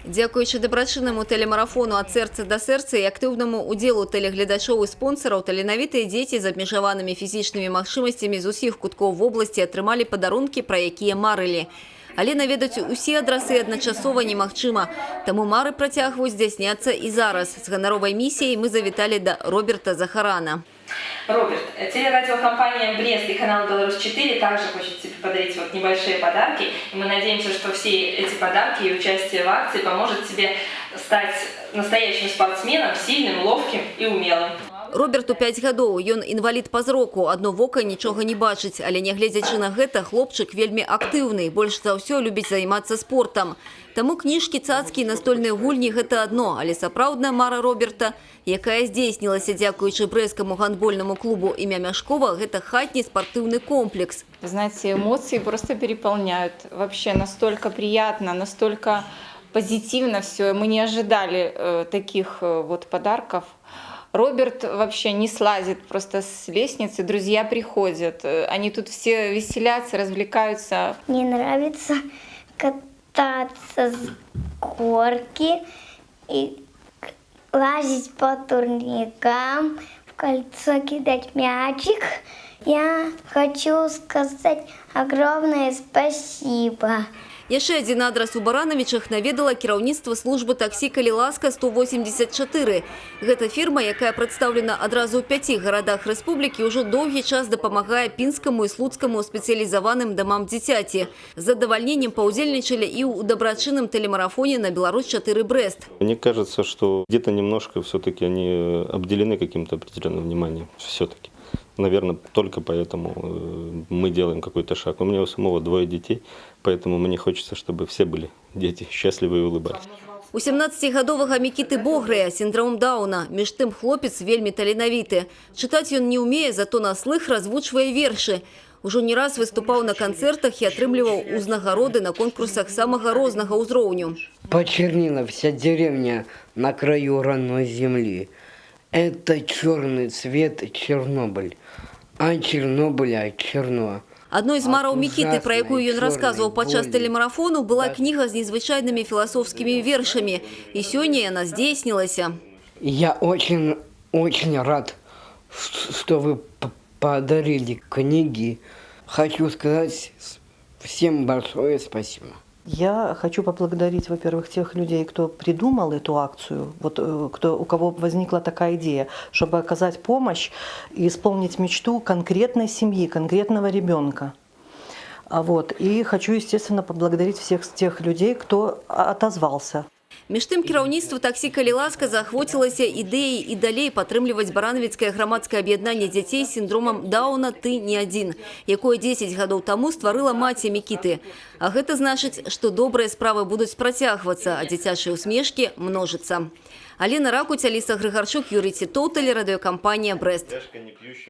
Дзякуючы дабрачыннаму тэлемарафону ад сэрца да сэрца і актыўнаму удзелу тэлегледачоў і спонсараў, таленавітыя дзеці з абмежаванымі фізічнымі магчымасцямі з усіх куткоў вобласці атрымалі падарункі, пра якія марылі. Але наведаць усе адрасы адначасова немагчыма. Таму мары працягваюць здзяйсняцца і зараз. З ганаровай місіяй мы завіталі да Роберта Захарана. Роберт, телерадиокомпания «Брест» и канал «Беларусь-4» также хочет тебе подарить небольшие подарки. И мы надеемся, что все эти подарки и участие в акции поможет тебе стать настоящим спортсменом, сильным, ловким и умелым. Роберту 5 гадоў, ён інвалід па зроку, адно вока нічога не бачыць, але нягледзячы на гэта, хлопчык вельмі актыўны, больш за ўсё любіць займацца спортам. Таму кніжкі, цацкі і настольныя гульні – гэта адно, але сапраўдная мара Роберта, якая здзейснілася дзякуючы брэсцкаму гандбольнаму клубу імя Мяшкова, гэта хатні спартыўны комплекс. Вы знаете, эмоции просто переполняют. Вообще настолько приятно, настолько позитивно все. Мы не ожидали таких вот подарков. Роберт вообще не слазит просто с лестницы, друзья приходят, они тут все веселятся, развлекаются. Мне нравится кататься с горки и лазить по турникам, в кольцо кидать мячик. Я хочу сказать огромное спасибо. Яшчэ адзін адрас у Баранавічах наведала кіраўніцтва службы таксі «Калі ласка» 184. Гэта фірма, якая прадстаўлена адразу ў 5 гарадах рэспублікі, ўжо доўгі час дапамагае пінскаму і слуцкаму спецыялізаваным дамам дзіцяці. З задавальненнем паўдзельнічалі і ў дабрачынным тэлемарафоне на «Беларусь-4» Брест. Мне кажется, что где-то немножко все-таки они обделены каким-то определенным вниманием. Все-таки. Наверное, только поэтому мы делаем какой-то шаг. У меня у самого 2 детей, поэтому мне хочется, чтобы все были дети счастливы и улыбались. У 17-гадовага Мікіты Богрыя сіндром Дауна. Між тым хлопец вельмі таленавіты. Чытаць ён не ўмее, зато на слых развучвае вершы. Ужо не раз выступаў на канцэртах і атрымліваў узнагароды на конкурсах самага рознага ўзроўню. Почернела вся деревня на краю родной земли. Это черный цвет Чернобыль, а Чернобыля черно. Адной з мараў Мікіты, пра якую ён расказваў падчас тэлемарафону, была кніга з незвычайнымі філасофскімі вершамі. І сёння яна здзейснілася. Я очень рад, что вы подарили книги. Хочу сказать всем большое спасибо. Я хочу поблагодарить, во-первых, тех людей, кто придумал эту акцию, вот, у кого возникла такая идея, чтобы оказать помощь и исполнить мечту конкретной семьи, конкретного ребенка. Вот. И хочу, естественно, поблагодарить всех тех людей, кто отозвался. Між тым кіраўніцтва таксі «Калі ласка» заахвоцілася ідэяй і далей падтрымліваць баранавіцкае грамадскае аб'яднанне дзяцей з сіндромам Дауна «Ты не адзін», якое 10 гадоў таму стварыла маці Мікіты. А гэта значыць, што добрыя справы будуць працягвацца, а дзіцячыя усмешкі множыцца. Алена Ракуць, Аліса Грыгарчук, Юрий Титоў, телерадиокомпания «Брест».